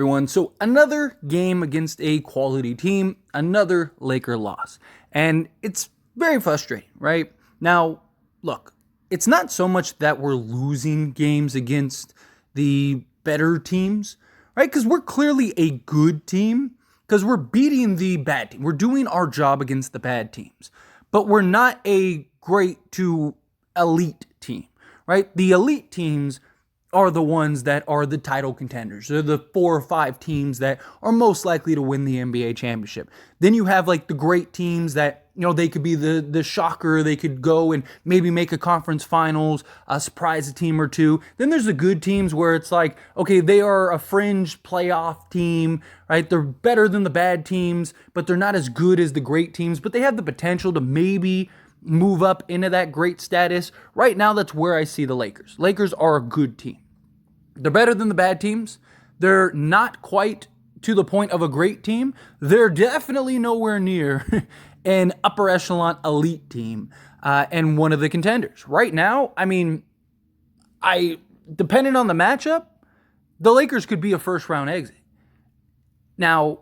Everyone. So another game against a quality team, another Laker loss. And it's very frustrating, right? Now, look, it's not so much that we're losing games against the better teams, right? Because we're clearly a good team because we're beating the bad team. We're doing our job against the bad teams, but we're not a great to elite team, right? The elite teams are the ones that are the title contenders. They're the 4 or 5 teams that are most likely to win the NBA championship. Then you have like the great teams that, they could be the shocker. They could go and maybe make a conference finals, surprise a team or two. Then there's the good teams where it's like, okay, they are a fringe playoff team, right? They're better than the bad teams, but they're not as good as the great teams, but they have the potential to maybe move up into that great status. Right now, that's where I see the Lakers. Lakers are a good team. They're better than the bad teams. They're not quite to the point of a great team. They're definitely nowhere near an upper echelon elite team and one of the contenders. Right now, depending on the matchup, the Lakers could be a first round exit. Now,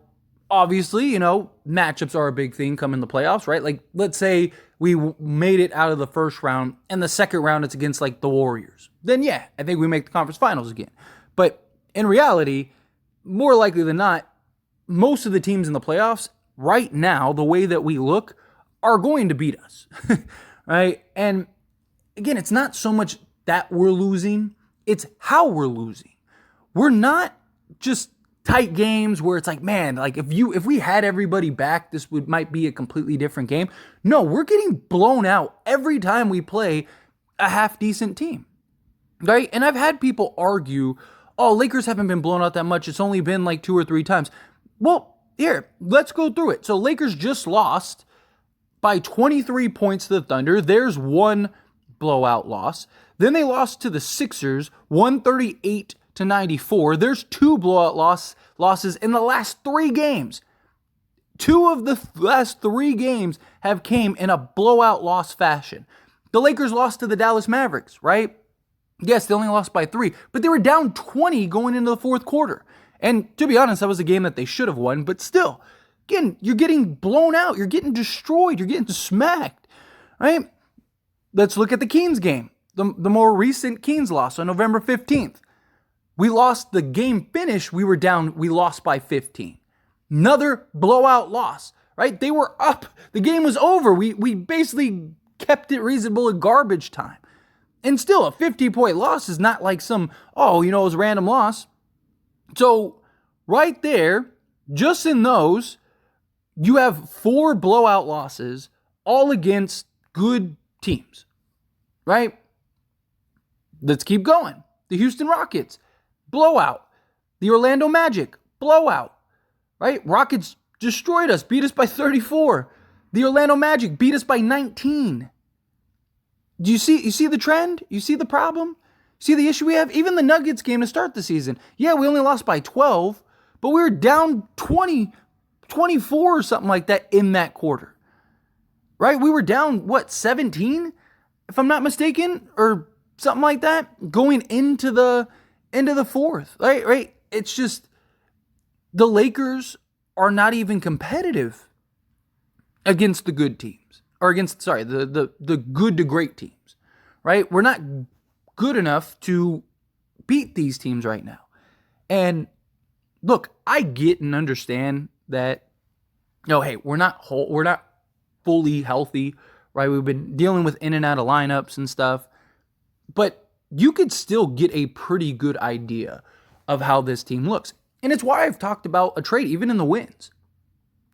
obviously, matchups are a big thing come in the playoffs, right? Like, let's say we made it out of the first round and the second round it's against like the Warriors. Then yeah, I think we make the conference finals again. But in reality, more likely than not, most of the teams in the playoffs right now, the way that we look, are going to beat us, right? And again, it's not so much that we're losing, it's how we're losing. We're not just tight games where it's like, man, like if we had everybody back, this might be a completely different game. No, we're getting blown out every time we play a half decent team, right? And I've had people argue, oh, Lakers haven't been blown out that much. It's only been like 2 or 3 times. Well, here, let's go through it. So Lakers just lost by 23 points to the Thunder. There's one blowout loss. Then they lost to the Sixers, 138-94. There's 2 blowout losses in the last 3 games. 2 of the last 3 games have came in a blowout loss fashion. The Lakers lost to the Dallas Mavericks, right? Yes, they only lost by 3, but they were down 20 going into the fourth quarter. And to be honest, that was a game that they should have won, but still, again, you're getting blown out. You're getting destroyed. You're getting smacked, right? Let's look at the Kings game, the more recent Kings loss on November 15th. We lost the game finish. We lost by 15. Another blowout loss, right? They were up. The game was over. We basically kept it reasonable in garbage time. And still, a 50-point loss is not like some, it was a random loss. So right there, just in those, you have 4 blowout losses, all against good teams, right? Let's keep going. The Houston Rockets, blowout. The Orlando Magic, blowout, right? Rockets destroyed us, beat us by 34. The Orlando Magic beat us by 19. Do you see the trend? You see the problem? See the issue we have? Even the Nuggets game to start the season. Yeah, we only lost by 12, but we were down 20, 24 or something like that in that quarter. Right? We were down, 17? If I'm not mistaken, or something like that, going into the fourth. Right? It's just the Lakers are not even competitive against the good teams. Or against, the good to great teams. Right? We're not good enough to beat these teams right now. And look, I get and understand that, hey, we're not fully healthy, right? We've been dealing with in and out of lineups and stuff, but you could still get a pretty good idea of how this team looks. And it's why I've talked about a trade, even in the wins,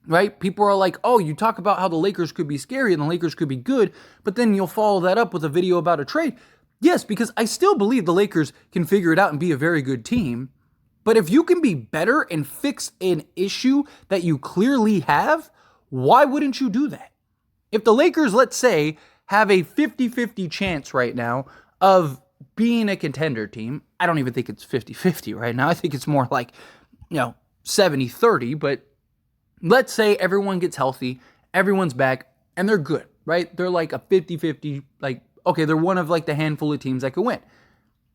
right? People are like, oh, you talk about how the Lakers could be scary and the Lakers could be good, but then you'll follow that up with a video about a trade. Yes, because I still believe the Lakers can figure it out and be a very good team. But if you can be better and fix an issue that you clearly have, why wouldn't you do that? If the Lakers, let's say, have a 50-50 chance right now of being a contender team, I don't even think it's 50-50 right now. I think it's more like, 70-30. But let's say everyone gets healthy, everyone's back, and they're good, right? They're like a 50-50, okay, they're one of like the handful of teams that could win,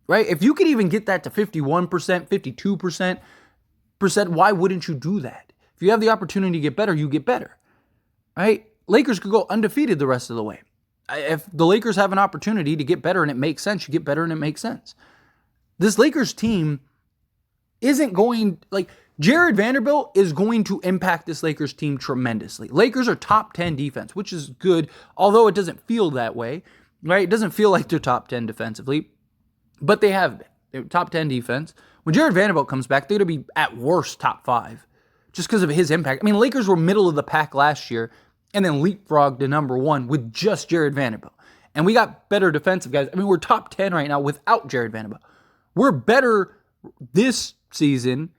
right? If you could even get that to 51%, 52%, why wouldn't you do that? If you have the opportunity to get better, you get better, right? Lakers could go undefeated the rest of the way. If the Lakers have an opportunity to get better and it makes sense, you get better and it makes sense. This Lakers team isn't going, like, Jared Vanderbilt is going to impact this Lakers team tremendously. Lakers are top 10 defense, which is good, although it doesn't feel that way, right? It doesn't feel like they're top 10 defensively, but they have been. They're top 10 defense. When Jared Vanderbilt comes back, they're going to be at worst top 5 just because of his impact. I mean, Lakers were middle of the pack last year and then leapfrogged to number 1 with just Jared Vanderbilt. And we got better defensive guys. I mean, we're top 10 right now without Jared Vanderbilt. We're better this season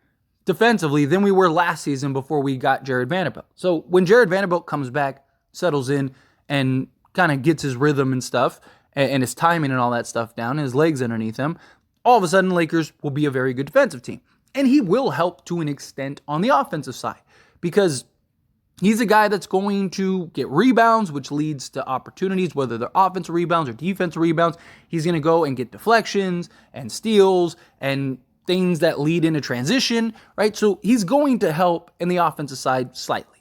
defensively than we were last season before we got Jared Vanderbilt. So when Jared Vanderbilt comes back, settles in, and kind of gets his rhythm and stuff, and his timing and all that stuff down, and his legs underneath him, all of a sudden Lakers will be a very good defensive team. And he will help to an extent on the offensive side because he's a guy that's going to get rebounds, which leads to opportunities, whether they're offensive rebounds or defensive rebounds. He's going to go and get deflections and steals and things that lead into transition, right? So he's going to help in the offensive side slightly.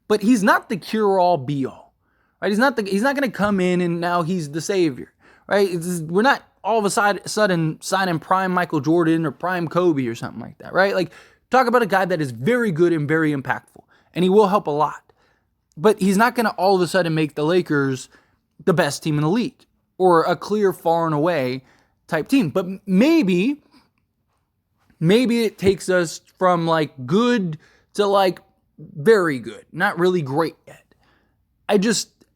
But he's not the cure-all, be-all, right? He's not going to come in and now he's the savior, right? We're not all of a sudden signing prime Michael Jordan or prime Kobe or something like that, right? Like, talk about a guy that is very good and very impactful, and he will help a lot. But he's not going to all of a sudden make the Lakers the best team in the league or a clear far and away type team. But maybe it takes us from like good to like very good, not really great yet.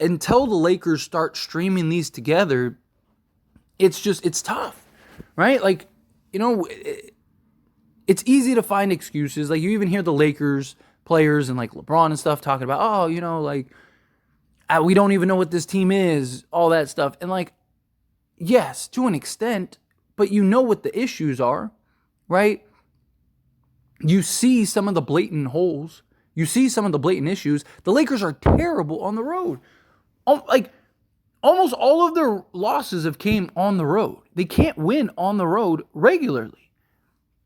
Until the Lakers start streaming these together, it's tough, right? Like, you know, it's easy to find excuses. Like, you even hear the Lakers players and like LeBron and stuff talking about, oh, you know, like, we don't even know what this team is, all that stuff. And like, yes, to an extent, but you know what the issues are, right? You see some of the blatant holes. You see some of the blatant issues. The Lakers are terrible on the road. Like, almost all of their losses have came on the road. They can't win on the road regularly.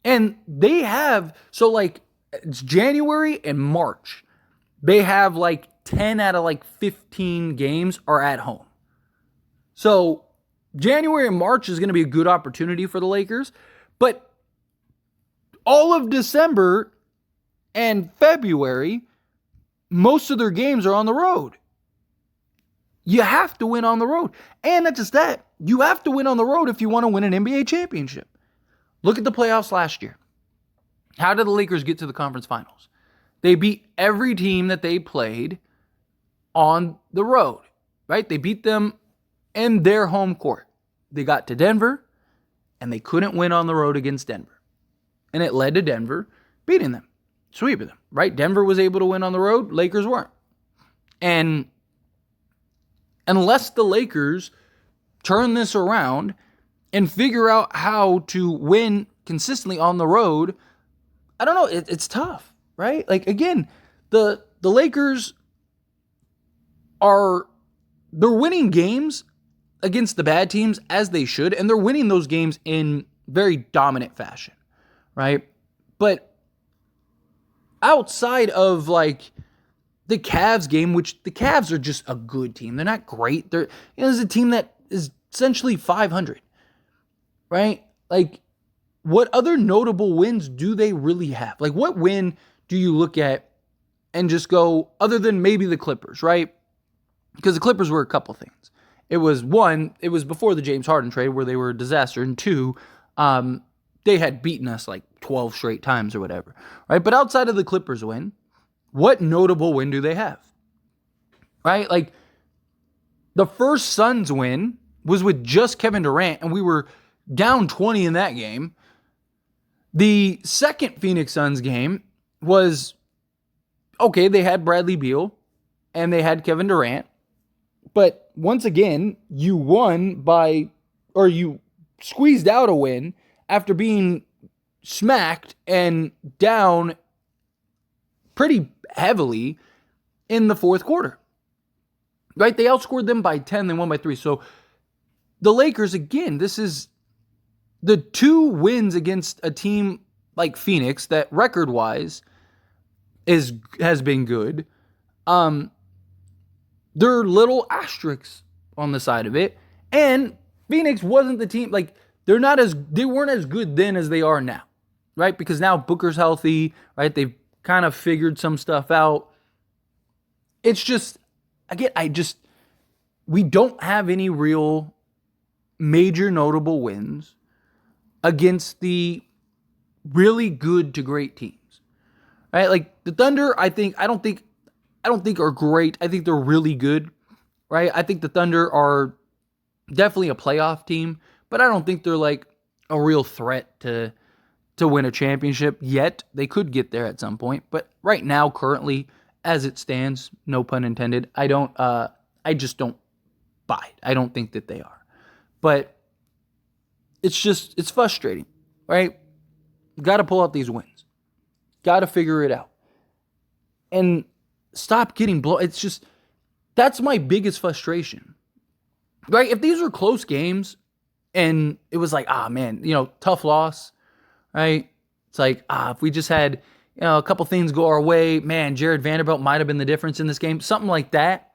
And they have, so like, it's January and March. They have like 10 out of like 15 games are at home. So January and March is going to be a good opportunity for the Lakers. But all of December and February, most of their games are on the road. You have to win on the road. And not just that, you have to win on the road if you want to win an NBA championship. Look at the playoffs last year. How did the Lakers get to the conference finals? They beat every team that they played on the road, right? They beat them in their home court. They got to Denver, and they couldn't win on the road against Denver. And it led to Denver beating them, sweeping them, right? Denver was able to win on the road. Lakers weren't. And unless the Lakers turn this around and figure out how to win consistently on the road, I don't know. It's tough, right? Like, again, the Lakers they're winning games against the bad teams as they should, and they're winning those games in very dominant fashion, right? But outside of like the Cavs game, which the Cavs are just a good team. They're not great. There's a team that is essentially 500, right? Like, what other notable wins do they really have? Like, what win do you look at and just go, other than maybe the Clippers, right? Because the Clippers were a couple things. It was before the James Harden trade where they were a disaster. And two, they had beaten us like 12 straight times or whatever, right? But outside of the Clippers win, what notable win do they have, right? Like, the first Suns win was with just Kevin Durant, and we were down 20 in that game. The second Phoenix Suns game was, okay, they had Bradley Beal and they had Kevin Durant. But once again, you squeezed out a win after being smacked and down pretty heavily in the fourth quarter. Right? They outscored them by 10, they won by 3. So the Lakers, again, this is the two wins against a team like Phoenix, that record-wise has been good. There are little asterisks on the side of it, and Phoenix wasn't the team, like, they weren't as good then as they are now, right? Because now Booker's healthy, right? They've kind of figured some stuff out. It's just, again, we don't have any real major notable wins against the really good to great teams, right? Like the Thunder, I don't think are great. I think they're really good, right? I think the Thunder are definitely a playoff team, but I don't think they're like a real threat to win a championship yet. They could get there at some point, but right now, currently, as it stands, no pun intended, I just don't buy it. I don't think that they are. But it's frustrating, right? Got to pull out these wins. Got to figure it out. And stop getting blown. It's just, that's my biggest frustration, right? If these were close games and it was like, man, tough loss, right? It's like, if we just had, a couple things go our way, man, Jared Vanderbilt might have been the difference in this game, something like that.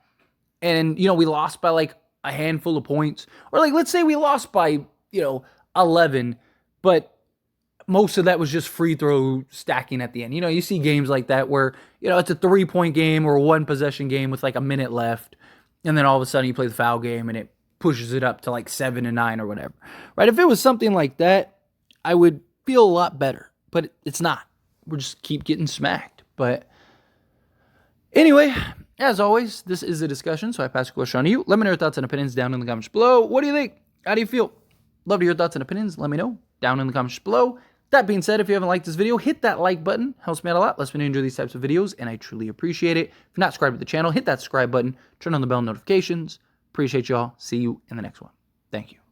And, we lost by like a handful of points, or like, let's say we lost by, 11, but most of that was just free throw stacking at the end. You see games like that where, it's a 3-point game or a 1-possession game with like a minute left. And then all of a sudden you play the foul game and it pushes it up to like 7 and 9 or whatever, right? If it was something like that, I would feel a lot better, but it's not. We're just keep getting smacked. But anyway, as always, this is a discussion, so I pass the question on to you. Let me know your thoughts and opinions down in the comments below. What do you think? How do you feel? Love to hear your thoughts and opinions. Let me know down in the comments below. That being said, if you haven't liked this video, hit that like button. Helps me out a lot. Lets me enjoy these types of videos, and I truly appreciate it. If you're not subscribed to the channel, hit that subscribe button. Turn on the bell notifications. Appreciate y'all. See you in the next one. Thank you.